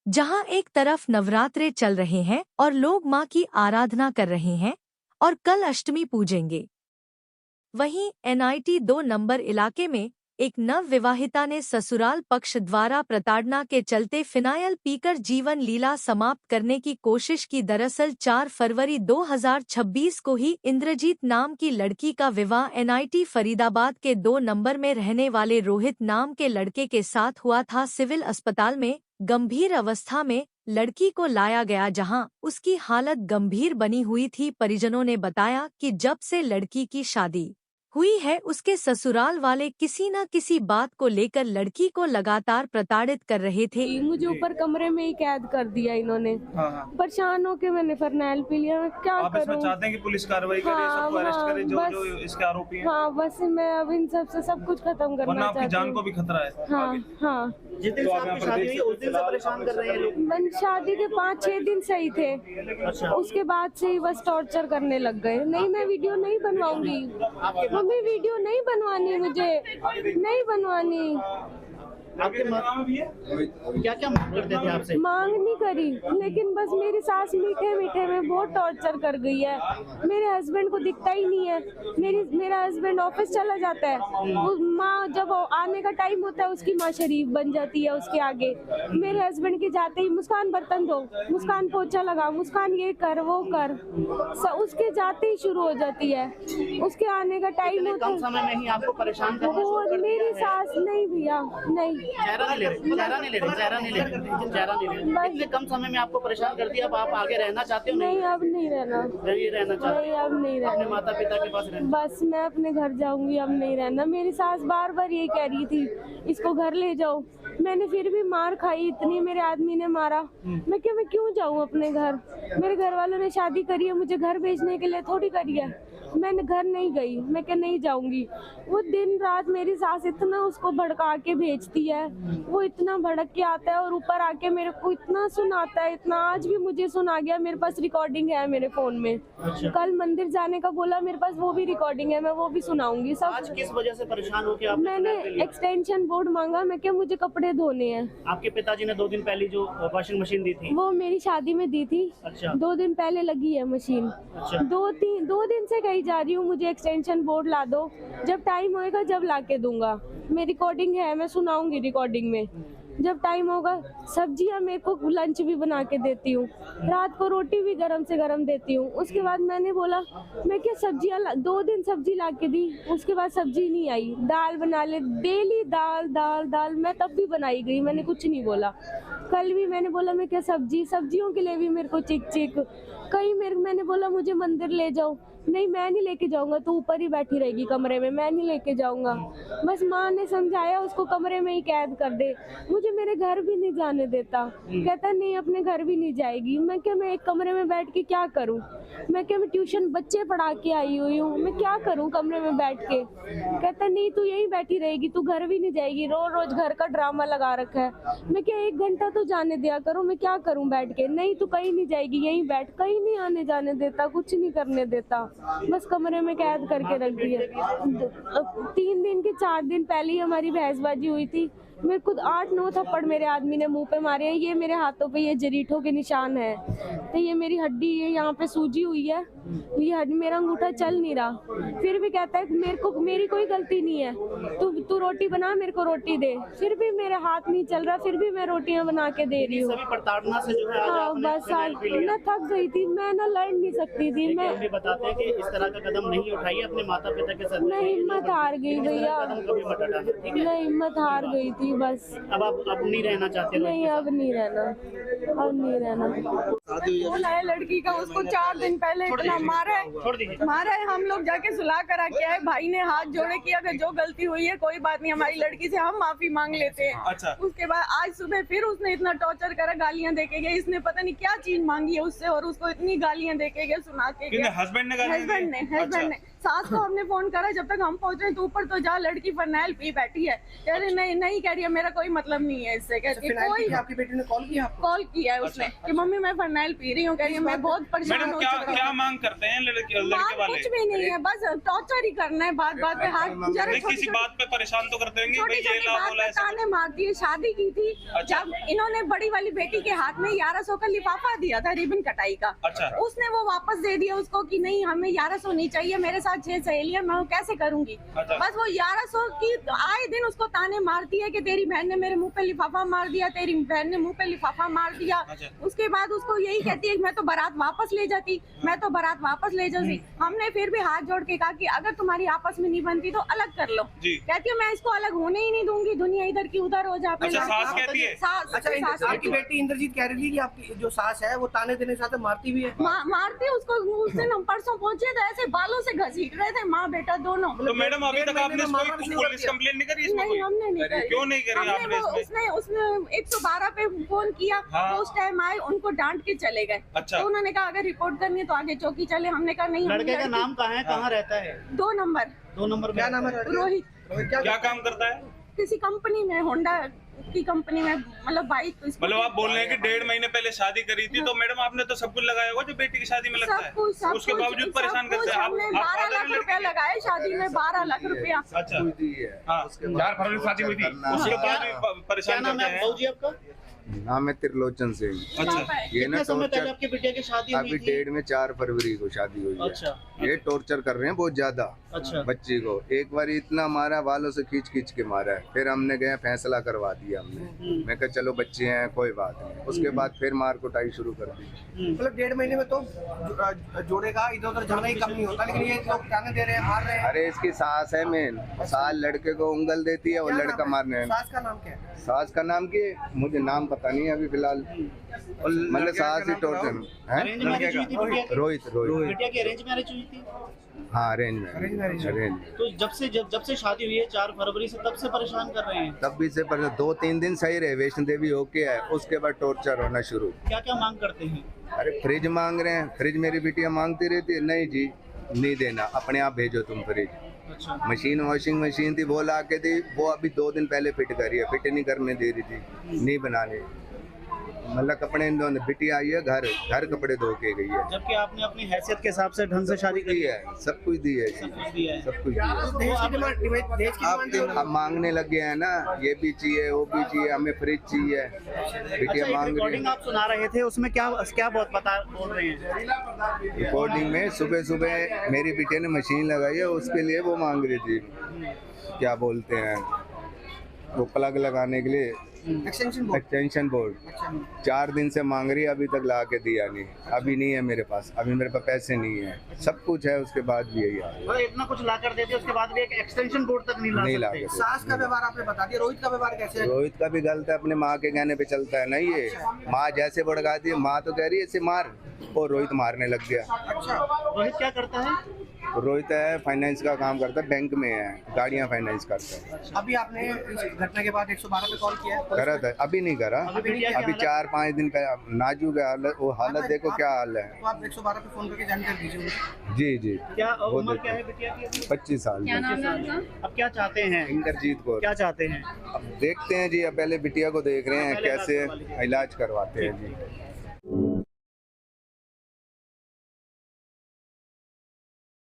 जहां एक तरफ नवरात्रे चल रहे हैं और लोग मां की आराधना कर रहे हैं और कल अष्टमी पूजेंगे। वहीं NIT 2 नंबर इलाके में एक नव विवाहिता ने ससुराल पक्ष द्वारा प्रताड़ना के चलते फिनाइल पीकर जीवन लीला समाप्त करने की कोशिश की। दरअसल 4 फरवरी 2026 को ही इंद्रजीत नाम की लड़की का विवाह NIT फरीदाबाद के 2 नंबर में रहने वाले रोहित नाम के लड़के के साथ हुआ था। सिविल अस्पताल में गंभीर अवस्था में लड़की को लाया गया, जहां उसकी हालत गंभीर बनी हुई थी। परिजनों ने बताया कि जब से लड़की की शादी हुई है उसके ससुराल वाले किसी न किसी बात को लेकर लड़की को लगातार प्रताड़ित कर रहे थे। मुझे ऊपर कमरे में ही कैद कर दिया इन्होंने। हाँ। परेशान होके मैंने फरनैल पी लिया। मैं क्या आप इसमें करूं? चाहते हैं कि पुलिस कार्रवाई करे, सबको अरेस्ट करे जो इसके आरोपी हैं? हाँ, बस मैं अब इन सब से सब कुछ खत्म करना चाहती हूँ। आपकी जान को भी खतरा है। हाँ। जिस दिन से आपकी शादी हुई उस दिन से परेशान कर रहे हैं लोग? शादी के 5-6 दिन सही थे। अच्छा। उसके बाद से ही बस टॉर्चर करने लग गए। नहीं, मैं वीडियो नहीं बनवाऊंगी। मम्मी वीडियो नहीं बनवानी, मुझे नहीं बनवानी। आपके क्या क्या मांग करते थे आपसे? मांग नहीं करी, लेकिन बस मेरी सास मीठे मीठे में बहुत टॉर्चर कर गई है। मेरे हस्बैंड को दिखता ही नहीं है। मेरा हस्बैंड ऑफिस चला जाता है। वो माँ जब आने का टाइम होता है उसकी माँ शरीफ बन जाती है उसके आगे। मेरे हस्बैंड के जाते ही मुस्कान बर्तन धो, मुस्कान पोछा लगा, मुस्कान ये कर वो कर, उसके जाते ही शुरू हो जाती है। उसके आने का टाइम होता है। कम समय में ही आपको परेशान करना शुरू कर दिया मेरी है। सास नहीं भैया, नहीं। चेहरा नहीं ले रहे। इतने कम समय में आपको परेशान कर दिया। अब आप आगे रहना चाहते हो? नहीं, अब नहीं रहना। नहीं रहना चाहते? नहीं, अब नहीं रहना। अपने माता पिता के पास रहना? बस मैं अपने घर जाऊंगी, अब नहीं रहना। मेरी सास बार बार ये कह रही थी इसको घर ले जाओ। मैंने फिर भी मार खाई, इतनी मेरे आदमी ने मारा। मैं क्यों जाऊं अपने घर? मेरे घर वालों ने शादी करी है, मुझे घर भेजने के लिए थोड़ी करी है। मैंने घर नहीं गई, मैं क्या नहीं जाऊंगी। वो दिन रात मेरी सास इतना उसको भड़का के भेजती है। वो इतना भड़क के आता है और ऊपर आके मेरे को इतना सुनाता है, इतना। आज भी मुझे सुना गया, मेरे पास रिकॉर्डिंग है मेरे फोन में। अच्छा। कल मंदिर जाने का बोला, मेरे पास वो भी रिकॉर्डिंग है, मैं वो भी सुनाऊंगी सब। आज किस वजह से परेशान हो के मैंने एक्सटेंशन बोर्ड मांगा। मैं क्या, मुझे कपड़े धोने हैं। आपके पिताजी ने 2 दिन पहले जो वॉशिंग मशीन दी थी वो मेरी शादी में दी थी। अच्छा। 2 दिन पहले लगी है मशीन। अच्छा। 2 दिन से कही जा रही हूँ मुझे एक्सटेंशन बोर्ड ला दो, जब टाइम होएगा जब ला के दूंगा। मेरी रिकॉर्डिंग है, मैं सुनाऊंगी रिकॉर्डिंग में जब टाइम होगा। सब्जियां मेरे को लंच भी बना के देती हूँ, रात को रोटी भी गरम से गरम देती हूँ। उसके बाद मैंने बोला मैं क्या सब्जियां 2 दिन सब्जी ला के दी, उसके बाद सब्जी नहीं आई। दाल बना ले, डेली दाल दाल दाल, मैं तब भी बनाई गई, मैंने कुछ नहीं बोला। कल भी मैंने बोला मैं क्या सब्जियों के लिए भी मेरे को चिक चिक। कहीं मैंने बोला मुझे मंदिर ले जाओ, नहीं मैं नहीं लेके जाऊंगा, तू ऊपर ही बैठी रहेगी कमरे में, मैं नहीं लेके जाऊंगा। बस माँ ने समझाया उसको कमरे में ही कैद कर दे। मुझे मेरे घर भी नहीं जाने देता, कहता नहीं अपने घर भी नहीं जाएगी। मैं क्या, मैं एक कमरे में बैठ के क्या करूं? मैं क्या, मैं ट्यूशन बच्चे पढ़ा के आई हुई हूँ, मैं क्या करूं कमरे में बैठ के? कहता नहीं तू यहीं बैठी रहेगी, तू घर भी नहीं जाएगी, रोज रोज घर का ड्रामा लगा रखा है। मैं क्या, 1 घंटा तो जाने दिया करो, मैं क्या करूं बैठ के? नहीं तू कहीं नहीं जाएगी, यहीं बैठ। कहीं नहीं आने जाने देता, कुछ नहीं करने देता, बस कमरे में कैद करके रख दिया। 3 दिन के 4 दिन पहले ही हमारी बहसबाजी हुई थी। मेरे को 8-9 थप्पड़ मेरे आदमी ने मुंह पे मारे हैं। ये मेरे हाथों पे ये जरीठों के निशान है, तो ये मेरी हड्डी है यहाँ पे सूजी हुई है, ये हड्डी, मेरा अंगूठा चल नहीं रहा। फिर भी कहता है मेरी कोई गलती नहीं है, तू रोटी बना, मेरे को रोटी दे। फिर भी मेरा हाथ नहीं चल रहा, फिर भी मैं रोटियां बना के दे रही हूँ। प्रताड़ना से जो है हाँ, बस मैं थक गई थी, मैं ना लड़ नहीं सकती थी। मैं भी बताते हैं कि इस तरह का कदम नहीं उठाइए अपने माता पिता के साथ। मैं हिम्मत हार गई भैया, मैं हिम्मत हार गई थी बस। अब नहीं रहना चाहते? नहीं, अब नहीं रहना, अब नहीं रहना। फोन आया लड़की का, उसको 4 दिन पहले इतना मारा है। हम लोग जाके सुलह करा के आए। भाई ने हाथ जोड़े कि अगर जो गलती हुई है कोई बात नहीं, हमारी लड़की से हम माफी मांग लेते हैं। अच्छा। उसके बाद आज सुबह फिर उसने इतना टॉर्चर करा, गालियां देके गया। इसने पता नहीं क्या चीज मांगी है उससे और उसको इतनी गालियां देके गया, सुना के गया। हस्बैंड ने सास को हमने फोन करा, जब तक हम पहुंचे तो ऊपर तो जा, लड़की फरनैल पी बैठी है। कह रही नहीं नहीं, कह रही है मेरा कोई मतलब नहीं है इससे। कह रही कोई, आपकी बेटी ने कॉल किया आपको? कॉल किया है उसने कि मम्मी मैं फरनैल पी रही हूँ। कह रही है मैं बहुत परेशान मैडम हो क्या चुकी क्या हूँ। मांग करते हैं लड़के बात वाले? कुछ भी नहीं है, बस टॉर्चर ही करना है, बात बात पे हाथ जरा नहीं, किसी बात पे परेशान तो करते होंगे भाई, ये ला बोला ऐसा। ताने मारती है। शादी की थी जब इन्होंने बड़ी वाली बेटी के हाथ में 1100 का लिफाफा दिया था रिबन कटाई का, अच्छा। उसने वो वापस दे दिया उसको कि नहीं हमें 1100 नहीं चाहिए, मेरे साथ 6 सहेलियां, मैं वो कैसे करूंगी। अच्छा। बस वो 1100 की आए दिन उसको ताने मारती है कि तेरी बहन ने मेरे मुंह पे लिफाफा मार दिया, तेरी बहन ने मुंह पे लिफाफा मार दिया। अच्छा। उसके बाद उसको यही कहती है मैं तो बारात वापस ले जाती, मैं तो बारात वापस ले जाती। हमने फिर भी हाथ जोड़ के कहा कि अगर तुम्हारी आपस में नहीं बनती तो अलग कर लो। कहती है मैं इसको अलग होने ही नहीं दूंगी, दुनिया इधर की उधर हो जाती है। अच्छा, सास कहती है? अच्छा, आपकी बेटी इंद्रजीत कह रही थी कि आपकी जो सास है वो ताने देने के साथ मारती भी है? मारती उसको। उस दिन हम परसों पहुंचे थे, ऐसे बालों से घसीट रहे थे माँ बेटा दोनों। तो मैडम अभी तक आपने कोई पुलिस कंप्लेंट नहीं करी इसमें? नहीं, हमने नहीं करी। क्यों नहीं करी आपने इसमें? उसने 112 पे फोन किया, हाँ। उस टाइम आए, उनको डांट के चले गए। अच्छा। तो उन्होंने कहा अगर रिपोर्ट करनी है तो आगे चौकी चले। हमने कहा नहीं। लड़के का नाम कहाँ है, कहाँ रहता है? 2 नंबर। 2 नंबर क्या नाम है? रोहित। क्या काम करता है? किसी कंपनी में, होंडा की कंपनी में, मतलब बाइक। मतलब आप बोल रहे हैं कि 1.5 महीने पहले शादी करी थी, तो मैडम आपने तो सब कुछ लगाया होगा जो बेटी की शादी में लगता है, उसके बावजूद परेशान करते हैं आप। 12 लाख रुपया लगाए शादी में, 12 लाख रुपया। अच्छा, 4 फरवरी शादी हुई थी, उसके बाद भी परेशान करते हैं। जी आपका नाम है त्रिलोचन सिंह। अच्छा, ये ना समय पहले टॉर्चर, आपकी बिटिया की शादी अभी हुई थी? डेढ़ में 4 फरवरी को शादी हुई है। अच्छा। ये टॉर्चर कर रहे हैं बहुत ज्यादा। अच्छा। बच्ची को एक बार इतना मारा, बालों से खींच खींच के मारा है। फिर हमने गया फैसला करवा दिया हमने। मैं कहा चलो बच्चे हैं कोई बात नहीं। उसके बाद फिर मार कुटाई शुरू कर दी। मतलब 1.5 महीने में तो जोड़ेगा, इधर उधर जाना ही कम नहीं होता, लेकिन ये लोग जाने दे रहे हैं, मार रहे हैं। अरे इसकी सास है मेन, सास लड़के को उंगल देती है और क्या लड़का नाम है? मारने है। सास का नाम क्या है? सास का नाम की मुझे नाम पता नहीं है अभी फिलहाल। मतलब सास ही टॉर्चर है। अरेंज मैरिज हुई थी बिटिया की? रोहित। बिटिया की अरेंज मैरिज हुई थी? हाँ अरेंज मैरिज। अरेंज। तो जब से शादी हुई है 4 फरवरी से, तब से परेशान कर रहे हैं? तब भी से पर 2-3 दिन सही रहे, वैष्णो देवी होके आए, उसके बाद टॉर्चर होना शुरू। क्या क्या मांग करते हैं? अरे फ्रिज मांग रहे हैं, फ्रिज मेरी बिटिया मांगती रहती है, नहीं जी नहीं देना, अपने आप भेजो तुम फ्रिज। अच्छा। मशीन वॉशिंग मशीन थी वो ला के दी, वो अभी 2 दिन पहले फिट करी है, फिट नहीं करने दे रही थी, नहीं बनाने। मतलब कपड़े बिटिया आई है, घर कपड़े धो के गई है, जबकि आपने अपनी हैसियत के हिसाब से ढंग से शादी दी है, सब कुछ दी है जी, सब कुछ दी है। अब मांगने लग गए हैं ना, ये भी चाहिए वो भी चाहिए, हमें फ्रिज चाहिए, बिटिया मांग रही रिकॉर्डिंग है। आप सुना रहे थे, उसमें क्या बहुत बोल रहे हैं? रिकॉर्डिंग में सुबह सुबह मेरी बिटिया ने मशीन लगाई है, उसके लिए वो मांग रही थी, क्या बोलते हैं वो प्लग लगाने के लिए, एक्सटेंशन बोर्ड। 4 दिन से मांग रही है, अभी तक ला के दिया नहीं। अभी नहीं है मेरे पास, अभी मेरे पास पैसे नहीं है, सब कुछ है उसके बाद भी यही हाल है। इतना कुछ ला कर देते, उसके बाद भी एक एक्सटेंशन बोर्ड तक नहीं ला सकते। सास का व्यवहार आपने बता दिया, रोहित का व्यवहार कैसे है? रोहित का भी गलत है, अपने माँ के कहने पे चलता है ना ये। माँ जैसे भड़काती है, माँ तो कह रही है इसे मार, और रोहित मारने लग गया। अच्छा, रोहित क्या करता है? रोहित है फाइनेंस का काम करता है, बैंक में है, गाड़ियाँ फाइनेंस करता है। अभी आपने इस घटना के बाद 112 पे कॉल किया है? करा था, अभी नहीं करा, अभी 4-5 दिन पहले। नाजूक है हालत, वो हालत देखो क्या हाल है। तो आप 112 पे फोन करके जानकारी दीजिए। जी जी। क्या उम्र क्या है बिटिया की? 25 साल। अब क्या चाहते हैं? इंद्रजीत को क्या चाहते हैं? अब देखते हैं जी, अब पहले बिटिया को देख रहे हैं कैसे इलाज करवाते हैं जी।